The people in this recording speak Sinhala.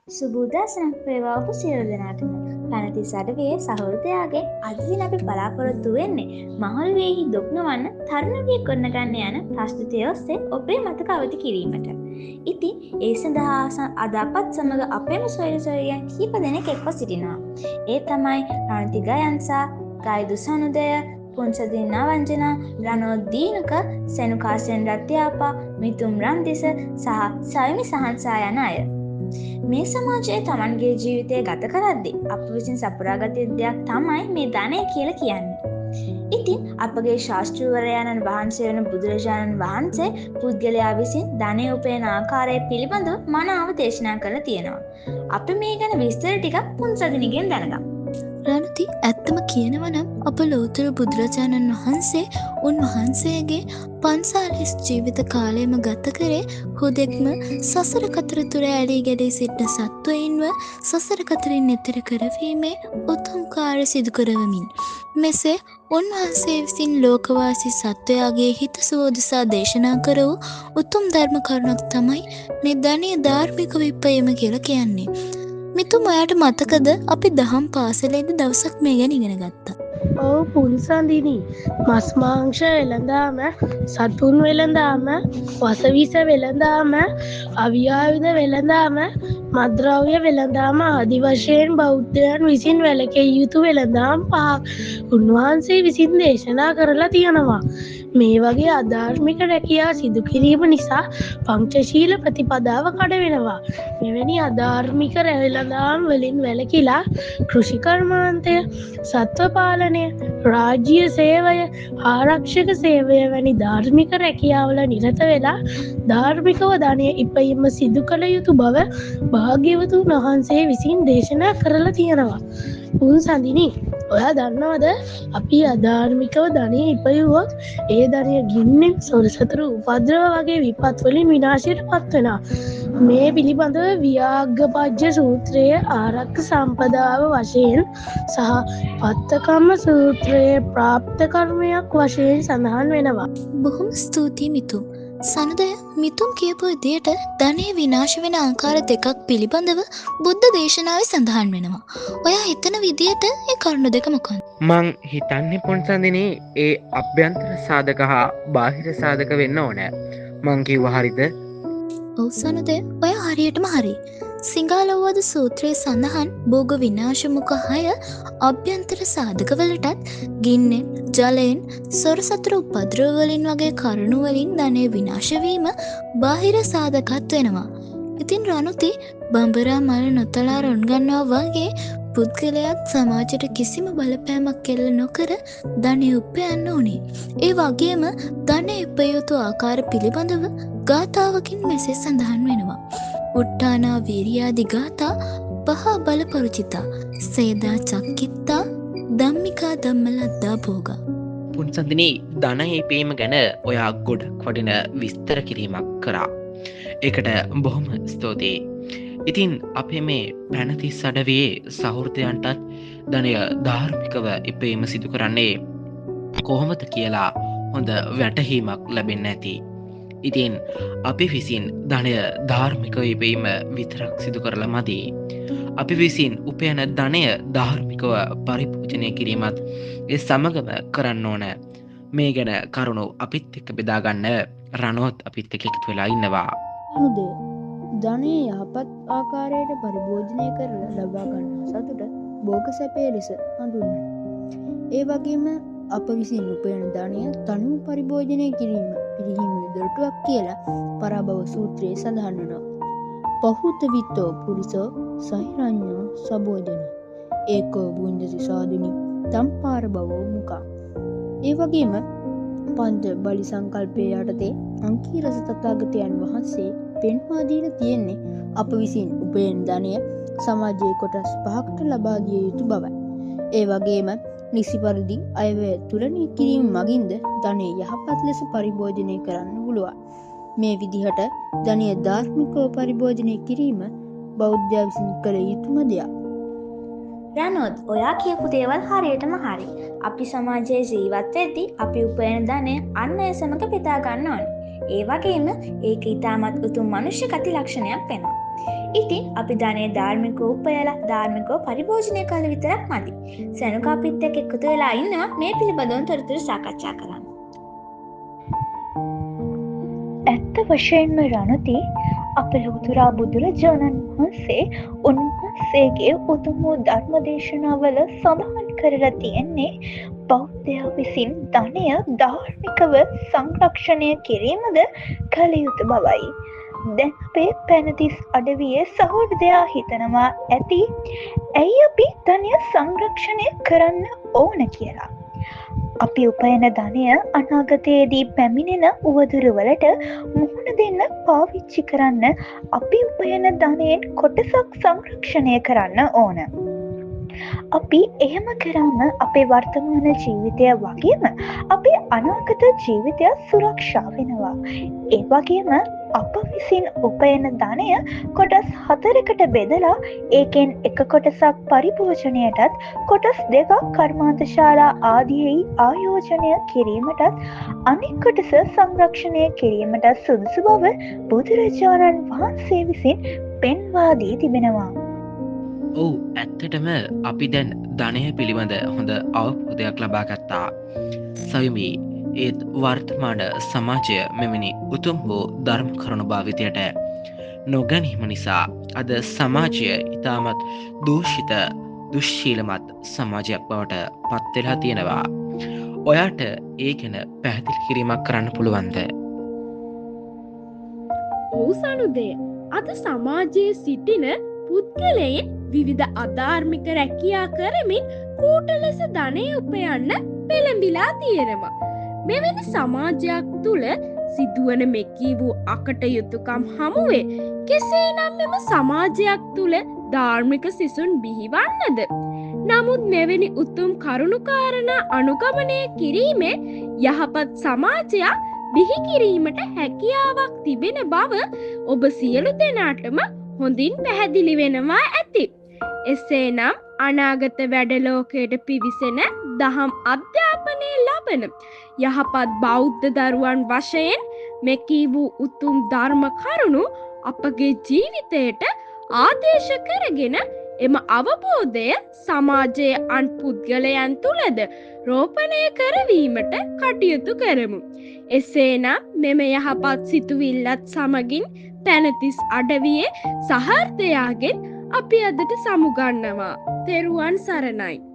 සුබෝදෑසනක් වේවා ඔබ සියලු දෙනාටම. පැනතිස් අඩවියේ සහෘදයාගේ අද දින අපි බලාපොරොත්තු වෙන්නේ මහලුවේහි දුක් නොවන්න තරුණවිය ගොඩනගන්න යන ප්‍රස්තුතිය ඔස්සේ ඔබේ මතක අවදි කිරීමට. ඉතින් ඒ සඳහා අද අපත් සමග අපේම සොයුරියන් කීප දෙනෙක් එක්ව සිටිනවා. ඒ තමයි රණති ගයන්සා, ගයිදු සනුදය, පුන්සදින් නවංජනා, රණෝ දීනක, සෙනුකාසෙන් රත්යාපා, මිතුම් රන්දිස සහ සවිමි සහන්සා යන අය. මේ සමාජයේ තමන්ගේ ජීවිතය ගත කරද්දී අප විසින් සපුරාගත දෙයක් තමයි මේ ධනය කියලා කියන්නේ. ඉතින් අපගේ ශාස්ත්‍රූවරයාණන් වහන්සේ වන බුදුරජාණන් වහන්සේ පුද්ගලයා විසින් ධනය උපයන ආකාරය පිළිබඳව මනාව දේශනා කරලා තියෙනවා. අපි මේ ගැන විස්තර ටිකක් පුන්සදිනගෙන් දැනගමු. රණති ඇත්තම කියනවනම් අප ලෝතර බුදුරජාණන් වහන්සේ උන්වහන්සේගේ 540 ජීවිත කාලයම ගත කරේ හුදෙක්ම සසර කතර තුර ඇලී ගැලී සිටින සත්වයින්ව සසර කතරින් එතෙර කරවීමේ උතුම් කාර්ය සිදු කරවමින් මෙසේ උන්වහන්සේ විසින් ලෝකවාසී සත්වයාගේ හිතසුව උදෙසා දේශනා කර වූ උතුම් ධර්ම කරුණක් තමයි මේ ධනීය ධාර්මික විප්ලවය කියලා කියන්නේ. මිතුම් ඔයාට මතකද අපි දහම් පාසලේදී දවසක් මේ ගැන ඉගෙන ගත්තා. ඔව් පුන්සඳිනි, මස් මාංශ වෙළඳාම, සතුන් වෙළඳාම, වසවිස වෙළඳාම, අවියායුධ වෙළඳාම, මත්ද්‍රව්‍ය වෙළඳාම ආදි වශයෙන් බෞද්ධයන් විසින් වැළකී යුතු වෙළඳාම් පහක් උන්වහන්සේ විසින් දේශනා කරලා තියෙනවා. මේ වගේ අධාර්මික රැකියා සිදු කිරීම නිසා පංචශීල ප්‍රතිපදාව කඩ වෙනවා. මෙවැනි අධාර්මික වෙළඳාම් වලින් වැළකීලා කෘෂි කර්මාන්තය, සත්ව පාලනය, රාජ්‍ය සේවය, ආරක්ෂක සේවය වැනි ධාර්මික රැකියාවල නිරත වෙලා ධාර්මිකව ධනය ඉපයීම සිදු කළ යුතු බව භාග්‍යවතුන් වහන්සේ විසින් දේශනා කරලා තියෙනවා. පුන්සඳිනි, ඔයා දන්නවද අපි අධාර්මිකව ධනය ඉපයුවොත් ඒ ධනය ගින්නෙන්, සොරසතුරු උපද්‍රව වගේ විපත් වලින් විනාශයට පත් වෙනවා. මේ පිළිබඳව ව්‍යාග්ගපජ්ජ සූත්‍රයේ ආරක්ක සම්පදාව වශයෙන් සහ පත්තකම්ම සූත්‍රයේ ප්‍රාප්ත කර්මයක් වශයෙන් සඳහන් වෙනවා. බොහොම ස්තුතියි මිතුම්. සනදය මිතුම් කියපු විදියට ධනය විනාශ වෙන ආකාර දෙකක් පිළිබඳව බුද්ධ දේශනාවේ සඳහන් වෙනවා. ඔයා හිතන විදියට ඒ කරුණු දෙක මොකක්ද? මං හිතන්නේ පුන්සඳිනේ ඒ අභ්‍යන්තර සාධක හා බාහිර සාධක වෙන්න ඕනෑ. මං කිව්වා හරිද? ඔව් සනදය, ඔයා හරියටම හරි. සිංහලවද සූත්‍රයේ සඳහන් භෝග විනාශමුඛ 6 අභ්‍යන්තර සාධකවලටත් ගින්නෙන්, ජලයෙන්, සොරසතුරු උපද්‍රව වලින් වගේ කරුණු වලින් ධනය විනාශ වීම බාහිර සාධකත් වෙනවා. ඉතින් රණුති බඹරා මල නොතලා රොන් ගන්නවා වගේ පුද්ගලයාත් සමාජයට කිසිම බලපෑමක් එල්ල නොකර ධනය උපයන්න ඕනේ. ඒ වගේම ධනය උපයුතු ආකාර පිළිබඳව ගාථාවකින් මෙසේ සඳහන් වෙනවා. උට්ටානා වීරියාදි ගාථා පහ බල පරුචිතා සේදා චක්කිත්තා ධම්මිකා ධම්මලද්දා භෝගා. පුන්සඳිනේ ධනය ඉපීම ගැන ඔයා ගොඩක් වටින විස්තර කිරීමක් කරා. ඒකට බොහොම ස්තුතියි. ඉතින් අපේ මේ පැනතිස් අඩවියේ සහෘදයන්ටත් ධනය ධාර්මිකව ඉපීම සිදු කරන්නේ කොහොමද කියලා හොඳ වැටහීමක් ලැබෙන්න ඇති. ඉතින් අපි විසින් ධනය ධාර්මිකව ඉපීම විතරක් සිදු කරලා මදි. අපි විසින් උපයන ධනය ධාර්මිකව පරිපූජනය කිරීමත් ඒ සමගම කරන්න ඕන. මේ ගැන කරුණු අපිත් එක්ක බෙදාගන්න රණෝත් අපිත් එක්ක එකතු වෙලා ඉන්නවා. අනුදේ ධනය යහපත් ආකාරයට පරිභෝජනය කරලා ලබා ගන්නා සතුට භෝග සැපය ලෙස හඳුන්වනවා. ඒ වගේම අප විසින් උපයන ධනය තනුව පරිභෝජනය කිරීම පිළිහිම දොරටුවක් කියලා පරාභව සූත්‍රයේ සඳහන් වෙනවා. පහුත විත්තෝ පුරිසෝ සහිරඤ්ඤෝ සබෝධන ඒකෝ බුඤ්ජති සාදුනි තම්පාර භවෝ මුඛා. ඒ වගේම පංච බලි සංකල්පයේ යටතේ අංකීරස තථාගතයන් වහන්සේ පෙන්වා දීලා තියෙන්නේ අප විසින් උපයන ධනය සමාජයේ කොටස් පහකට ලබා දිය යුතු බවයි. ඒ වගේම නිසි පරිදි අයවැය තුලනය කිරීම මගින්ද ධනය යහපත් ලෙස පරිභෝජනය කරන්න පුළුවන්. මේ විදිහට ධනය ධාර්මිකව පරිභෝජනය කිරීම බෞද්ධයා විසින් කළ යුතුම දෙයක්. රණෝත්, ඔයා කියපු දේවල් හරියටම හරි. අපි සමාජයේ ජීවත් වෙද්දී අපි උපයන ධනය අන් අය සමග බෙදා ගන්න ඕනේ. ඒ වගේම ඒක ඊටමත් උතුම් මනුෂ්‍ය ගති ලක්ෂණයක් වෙනවා. ඉතින් අපි ධනය ධාර්මිකව උපයලා ධාර්මිකව පරිභෝජනය කළ විතරක් මදි. සැනුක අපිත් එක්ක එකතු වෙලා ඉන්නවා මේ පිළිබඳව තොරතුරු සාකච්ඡා කරන්න. ඇත්ත වශයෙන්ම රණති අප ලෝතුරා බුදුරජාණන් වහන්සේ උන්වහන්සේගේ උතුම් වූ ධර්ම දේශනාවල සඳහන් කරලා තියෙන්නේ බෞද්ධයා විසින් ධනය ධාර්මිකව සංරක්ෂණය කිරීමද කළ යුතු බවයි. දැන් අපේ පැනතිස් අඩවියේ සහෝදරයා හිතනවා ඇති ඇයි අපි ධනය සංරක්ෂණය කරන්න ඕන කියලා. අපි උපයන ධනය අනාගතයේදී පැමිණෙන උවදුරවලට මුහුණ දෙන්න පාවිච්චි කරන්න අපි උපයන ධනයෙන් කොටසක් සංරක්ෂණය කරන්න ඕන. අපි එහෙම කරන්න අපේ වර්තමාන ජීවිතය වගේම අපේ අනාගත ජීවිතය සුරක්ෂා වෙනවා. ඒ වගේම අප විසින් උපයන ධනය කොටස් 4කට බෙදලා ඒකෙන් එක කොටසක් පරිභෝජනයටත් කොටස් 2ක් කර්මාන්තශාලා ආදියෙහි ආයෝජනය කිරීමටත් අනෙක් කොටස සංරක්ෂණය කිරීමටත් සුදුසු බව බුදුරජාණන් වහන්සේ විසින් පෙන්වා දී තිබෙනවා. ඔව් ඇත්තටම අපි දැන් ධනය පිළිබඳ හොඳ අවබෝධයක් ලබා ගත්තා. සවිමි ඒත් වර්තමාන සමාජය මෙවැනි උතුම් වූ ධර්ම කරුණු භාවිතයට නොගැනීම නිසා අද සමාජය ඉතාමත් දූෂිත දුශ්ශීලමත් සමාජයක් බවට පත්වෙලා තියෙනවා. ඔයාට ඒ ගැන පැහැදිලි කිරීමක් කරන්න පුළුවන්ද? ඔවුසනුදය අද සමාජයේ සිටින පුද්ගලයින් විවිධ අධාර්මික රැකියා කරමින් කූට ලෙස ධනය උපයන්න පෙළඹිලා තියෙනවා. මෙවැනි සමාජයක් තුළ සිදුවන මෙකී වූ අකටයුතුකම් හමුවේ කෙසේ නම් මෙම සමාජයක් තුළ ධාර්මික සිසුන් බිහිවන්නද? නමුත් මෙවැනි උතුම් කරුණුකාරණා අනුගමනය කිරීමේ යහපත් සමාජයක් බිහි කිරීමට හැකියාවක් තිබෙන බව ඔබ සියලු දෙනාටම හොඳින් පැහැදිලි වෙනවා ඇති. එසේනම් අනාගත වැඩලෝකයට පිවිසෙන දහම් අධ්‍යාපනය ලබන යහපත් බෞද්ධ දරුවන් වශයෙන් මෙකී වූ උතුම් ධර්ම කරුණු අපගේ ජීවිතයට ආදේශ කරගෙන එම අවබෝධය සමාජයේ අන් පුද්ගලයන් තුළද රෝපණය කරවීමට කටයුතු කරමු. එසේනම් මෙම යහපත් සිතුවිල්ලත් සමගින් පැනතිස් අඩවියේ සහෘදයාගෙන් අපි අදට සමුගන්නවා. තෙරුවන් සරණයි.